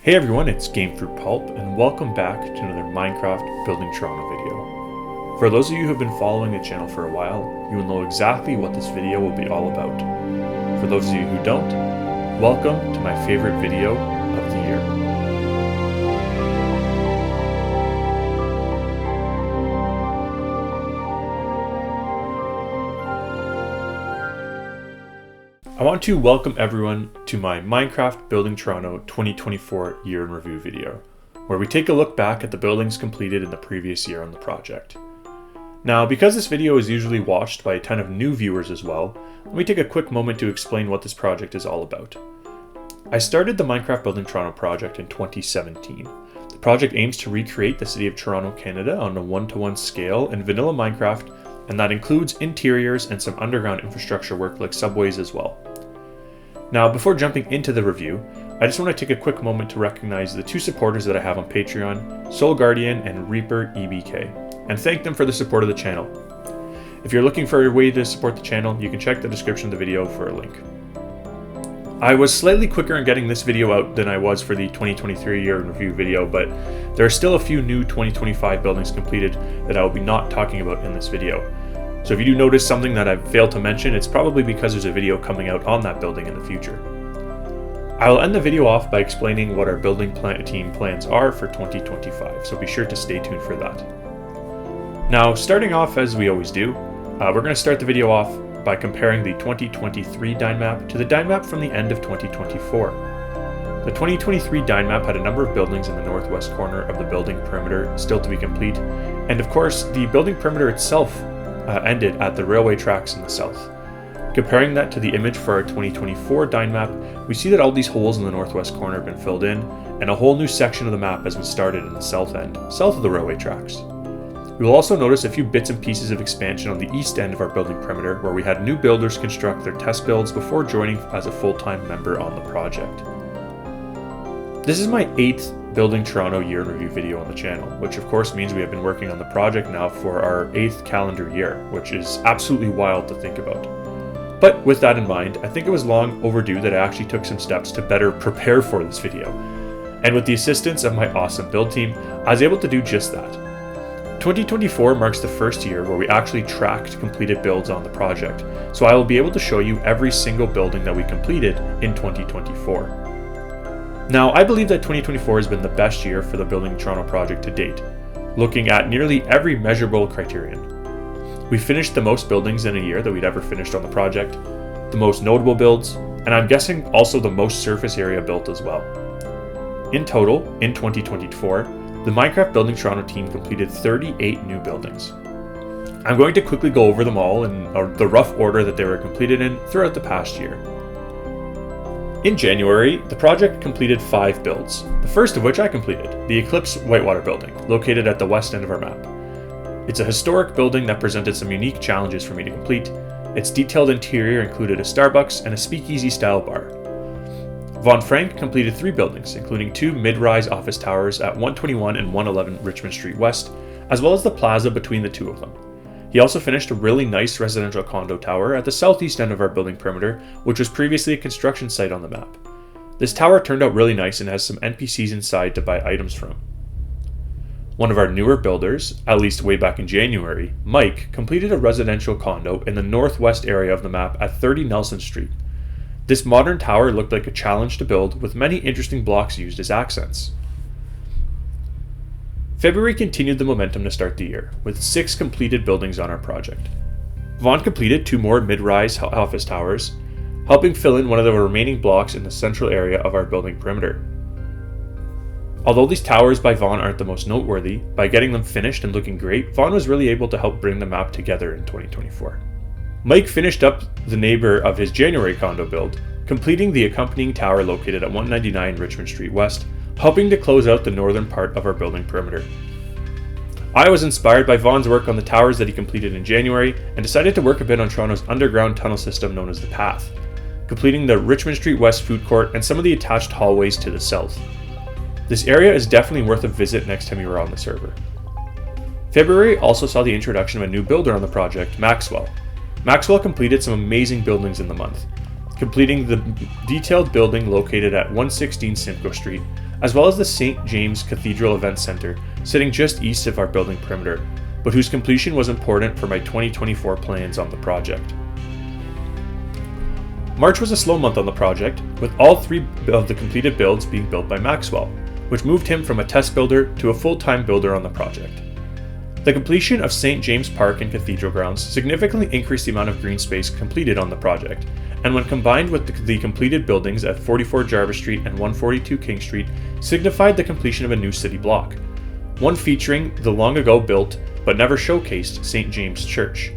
Hey everyone, it's Gamefruitpulp, and welcome back to another Minecraft Building Toronto video. For those of you who have been following the channel for a while, you will know exactly what this video will be all about. For those of you who don't, welcome to my favorite video of the year. I want to welcome everyone to my Minecraft Building Toronto 2024 year in review video, where we take a look back at the buildings completed in the previous year on the project. Now, because this video is usually watched by a ton of new viewers as well, let me take a quick moment to explain what this project is all about. I started the Minecraft Building Toronto project in 2017. The project aims to recreate the city of Toronto, Canada on a 1-to-1 scale in vanilla Minecraft, and that includes interiors and some underground infrastructure work like subways as well. Now, before jumping into the review, I just want to take a quick moment to recognize the two supporters that I have on Patreon, Soul Guardian and Reaper EBK, and thank them for the support of the channel. If you're looking for a way to support the channel, you can check the description of the video for a link. I was slightly quicker in getting this video out than I was for the 2023 year in review video, but there are still a few new 2025 buildings completed that I will be not talking about in this video. So if you do notice something that I've failed to mention, it's probably because there's a video coming out on that building in the future. I will end the video off by explaining what our building team plans are for 2025, so be sure to stay tuned for that. Now, starting off as we always do, we're going to start the video off by comparing the 2023 Dyn map to the Dyn map from the end of 2024. The 2023 Dyn map had a number of buildings in the northwest corner of the building perimeter still to be complete, and of course, the building perimeter itself ended at the railway tracks in the south. Comparing that to the image for our 2024 Dyn map, we see that all these holes in the northwest corner have been filled in, and a whole new section of the map has been started in the south end, south of the railway tracks. You will also notice a few bits and pieces of expansion on the east end of our building perimeter, where we had new builders construct their test builds before joining as a full-time member on the project. This is my 8th Building Toronto year in review video on the channel, which of course means we have been working on the project now for our 8th calendar year, which is absolutely wild to think about. But with that in mind, I think it was long overdue that I actually took some steps to better prepare for this video. And with the assistance of my awesome build team, I was able to do just that. 2024 marks the first year where we actually tracked completed builds on the project, so I will be able to show you every single building that we completed in 2024. Now, I believe that 2024 has been the best year for the Building Toronto project to date, looking at nearly every measurable criterion. We finished the most buildings in a year that we'd ever finished on the project, the most notable builds, and I'm guessing also the most surface area built as well. In total, in 2024, the Minecraft Building Toronto team completed 38 new buildings. I'm going to quickly go over them all in the rough order that they were completed in throughout the past year. In January, the project completed 5 builds, the first of which I completed, the Eclipse Whitewater building, located at the west end of our map. It's a historic building that presented some unique challenges for me to complete. Its detailed interior included a Starbucks and a speakeasy-style bar. Von Frank completed 3 buildings, including 2 mid-rise office towers at 121 and 111 Richmond Street West, as well as the plaza between the two of them. He also finished a really nice residential condo tower at the southeast end of our building perimeter, which was previously a construction site on the map. This tower turned out really nice and has some NPCs inside to buy items from. One of our newer builders, at least way back in January, Mike, completed a residential condo in the northwest area of the map at 30 Nelson Street. This modern tower looked like a challenge to build, with many interesting blocks used as accents. February continued the momentum to start the year, with 6 completed buildings on our project. Vaughn completed 2 more mid-rise office towers, helping fill in one of the remaining blocks in the central area of our building perimeter. Although these towers by Vaughn aren't the most noteworthy, by getting them finished and looking great, Vaughn was really able to help bring the map together in 2024. Mike finished up the neighbor of his January condo build, completing the accompanying tower located at 199 Richmond Street West, helping to close out the northern part of our building perimeter. I was inspired by Vaughn's work on the towers that he completed in January and decided to work a bit on Toronto's underground tunnel system known as the Path, completing the Richmond Street West food court and some of the attached hallways to the south. This area is definitely worth a visit next time you are on the server. February also saw the introduction of a new builder on the project, Maxwell. Maxwell completed some amazing buildings in the month, completing the detailed building located at 116 Simcoe Street, as well as the St. James Cathedral Event Center, sitting just east of our building perimeter, but whose completion was important for my 2024 plans on the project. March was a slow month on the project, with all 3 of the completed builds being built by Maxwell, which moved him from a test builder to a full-time builder on the project. The completion of St. James Park and Cathedral grounds significantly increased the amount of green space completed on the project, and when combined with the completed buildings at 44 Jarvis Street and 142 King Street, signified the completion of a new city block, one featuring the long ago built but never showcased St. James Church.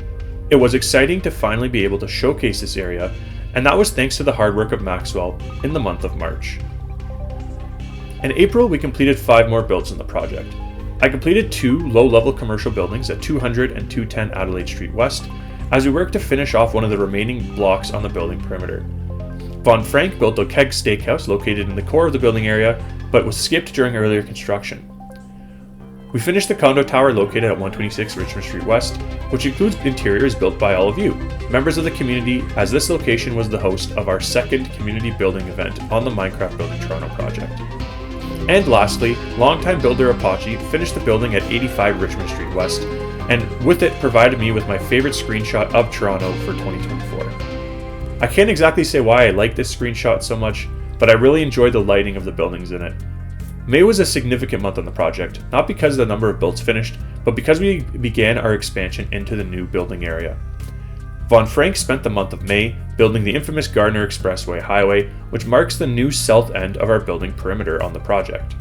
It was exciting to finally be able to showcase this area, and that was thanks to the hard work of Maxwell in the month of March. In April, we completed 5 more builds on the project. I completed 2 low-level commercial buildings at 200 and 210 Adelaide Street West, as we worked to finish off one of the remaining blocks on the building perimeter. Von Frank built a keg steakhouse located in the core of the building area, but was skipped during earlier construction. We finished the condo tower located at 126 Richmond Street West, which includes interiors built by all of you, members of the community, as this location was the host of our second community building event on the Minecraft Building Toronto project. And lastly, longtime builder Apache finished the building at 85 Richmond Street West, and with it provided me with my favorite screenshot of Toronto for 2024. I can't exactly say why I like this screenshot so much, but I really enjoy the lighting of the buildings in it. May was a significant month on the project, not because of the number of builds finished, but because we began our expansion into the new building area. Von Frank spent the month of May building the infamous Gardner Expressway Highway, which marks the new south end of our building perimeter on the project.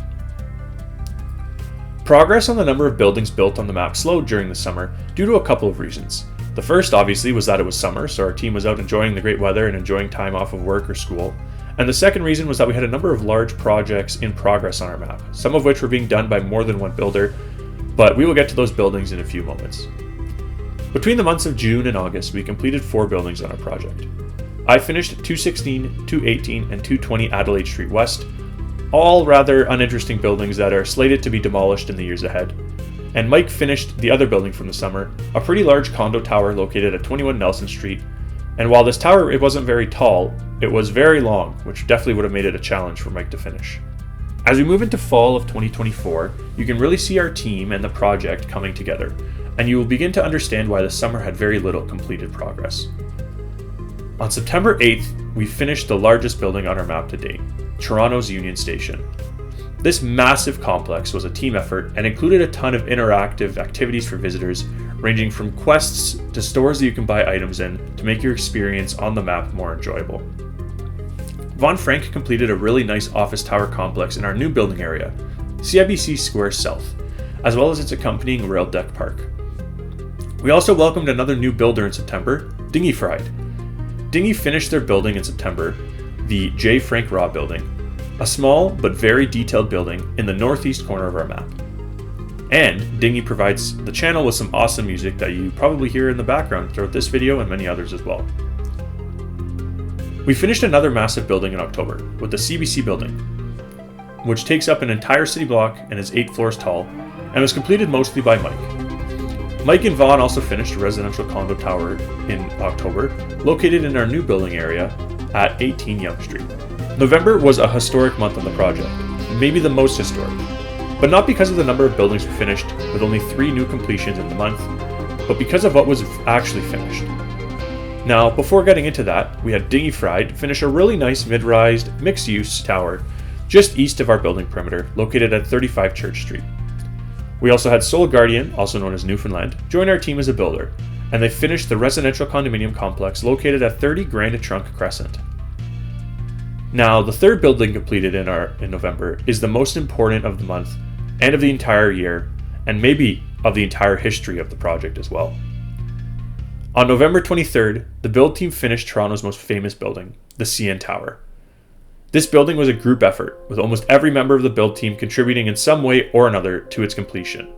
Progress on the number of buildings built on the map slowed during the summer due to a couple of reasons. The first, obviously, was that it was summer, so our team was out enjoying the great weather and enjoying time off of work or school. And the second reason was that we had a number of large projects in progress on our map, some of which were being done by more than one builder, but we will get to those buildings in a few moments. Between the months of June and August, we completed 4 buildings on our project. I finished 216, 218, and 220 Adelaide Street West, all rather uninteresting buildings that are slated to be demolished in the years ahead. And Mike finished the other building from the summer, a pretty large condo tower located at 21 Nelson Street, and while this tower it wasn't very tall, it was very long, which definitely would have made it a challenge for Mike to finish. As we move into fall of 2024, you can really see our team and the project coming together, and you will begin to understand why the summer had very little completed progress. On September 8th, we finished the largest building on our map to date, Toronto's Union Station. This massive complex was a team effort and included a ton of interactive activities for visitors, ranging from quests to stores that you can buy items in to make your experience on the map more enjoyable. Von Frank completed a really nice office tower complex in our new building area, CIBC Square South, as well as its accompanying rail deck park. We also welcomed another new builder in September, Dingy Fried. Dingy finished their building in September, the J. Frank Raw building, a small but very detailed building in the northeast corner of our map. And Dingy provides the channel with some awesome music that you probably hear in the background throughout this video and many others as well. We finished another massive building in October with the CBC building, which takes up an entire city block and is 8 floors tall, and was completed mostly by Mike. Mike and Vaughn also finished a residential condo tower in October, located in our new building area at 18 Yonge Street. November was a historic month on the project, maybe the most historic, but not because of the number of buildings we finished with only 3 new completions in the month, but because of what was actually finished. Now, before getting into that, we had Dingy Fried finish a really nice mid-rise, mixed-use tower just east of our building perimeter, located at 35 Church Street. We also had Soul Guardian, also known as Newfoundland, join our team as a builder, and they finished the residential condominium complex located at 30 Grand Trunk Crescent. Now, the third building completed in November is the most important of the month and of the entire year, and maybe of the entire history of the project as well. On November 23rd, the build team finished Toronto's most famous building, the CN Tower. This building was a group effort, with almost every member of the build team contributing in some way or another to its completion.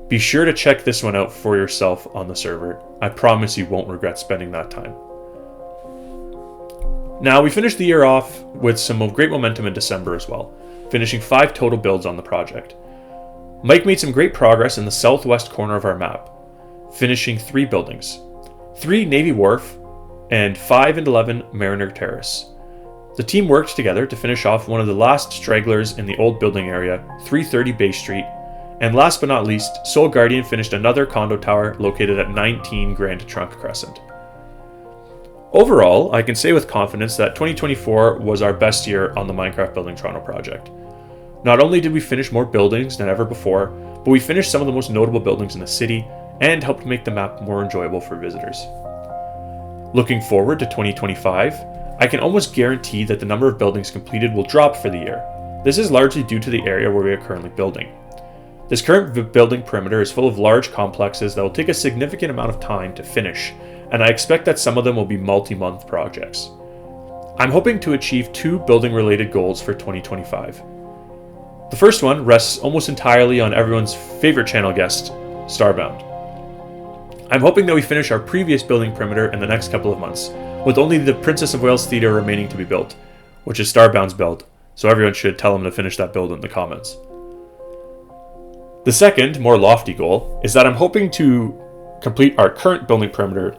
Be sure to check this one out for yourself on the server. I promise you won't regret spending that time. Now, we finished the year off with some great momentum in December as well, finishing 5 total builds on the project. Mike made some great progress in the southwest corner of our map, finishing 3 buildings, 3 Navy Wharf and 5 and 11 Mariner Terrace. The team worked together to finish off one of the last stragglers in the old building area, 330 Bay Street, and last but not least, Soul Guardian finished another condo tower located at 19 Grand Trunk Crescent. Overall, I can say with confidence that 2024 was our best year on the Minecraft Building Toronto project. Not only did we finish more buildings than ever before, but we finished some of the most notable buildings in the city and helped make the map more enjoyable for visitors. Looking forward to 2025, I can almost guarantee that the number of buildings completed will drop for the year. This is largely due to the area where we are currently building. This current building perimeter is full of large complexes that will take a significant amount of time to finish, and I expect that some of them will be multi-month projects. I'm hoping to achieve 2 building-related goals for 2025. The first one rests almost entirely on everyone's favorite channel guest, Starbound. I'm hoping that we finish our previous building perimeter in the next couple of months, with only the Princess of Wales Theatre remaining to be built, which is Starbound's build, so everyone should tell him to finish that build in the comments. The second, more lofty goal is that I'm hoping to complete our current building perimeter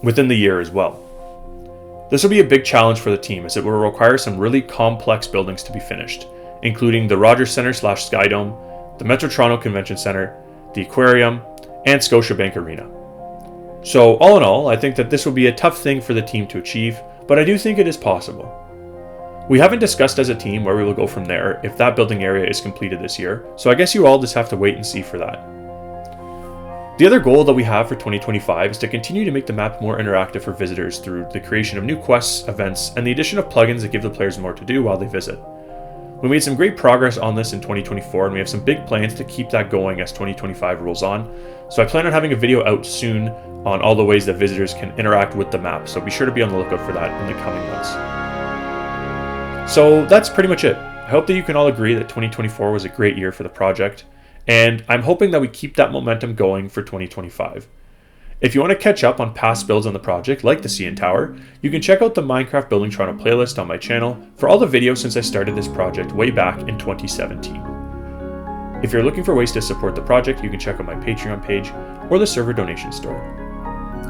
within the year as well. This will be a big challenge for the team as it will require some really complex buildings to be finished, including the Rogers Centre / Skydome, the Metro Toronto Convention Centre, the Aquarium, and Scotiabank Arena. So all in all, I think that this will be a tough thing for the team to achieve, but I do think it is possible. We haven't discussed as a team where we will go from there if that building area is completed this year, so I guess you all just have to wait and see for that. The other goal that we have for 2025 is to continue to make the map more interactive for visitors through the creation of new quests, events, and the addition of plugins that give the players more to do while they visit. We made some great progress on this in 2024, and we have some big plans to keep that going as 2025 rolls on, so I plan on having a video out soon on all the ways that visitors can interact with the map, so be sure to be on the lookout for that in the coming months. So that's pretty much it. I hope that you can all agree that 2024 was a great year for the project, and I'm hoping that we keep that momentum going for 2025. If you want to catch up on past builds on the project, like the CN Tower, you can check out the Minecraft Building Toronto playlist on my channel for all the videos since I started this project way back in 2017. If you're looking for ways to support the project, you can check out my Patreon page or the server donation store.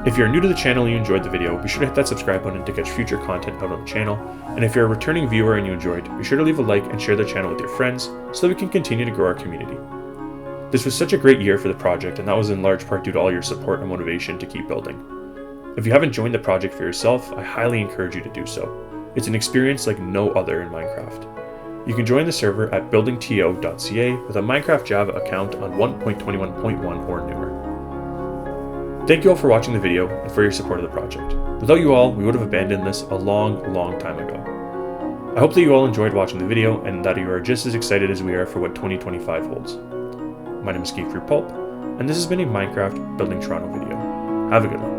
If you're new to the channel and you enjoyed the video, be sure to hit that subscribe button to catch future content out on the channel, and if you're a returning viewer and you enjoyed, be sure to leave a like and share the channel with your friends so that we can continue to grow our community. This was such a great year for the project, and that was in large part due to all your support and motivation to keep building. If you haven't joined the project for yourself, I highly encourage you to do so. It's an experience like no other in Minecraft. You can join the server at buildingto.ca with a Minecraft Java account on 1.21.1 or newer. Thank you all for watching the video and for your support of the project. Without you all, we would have abandoned this a long time ago. I hope that you all enjoyed watching the video and that you are just as excited as we are for what 2025 holds. My name is Gamefruitpulp, and this has been a Minecraft Building Toronto video. Have a good one.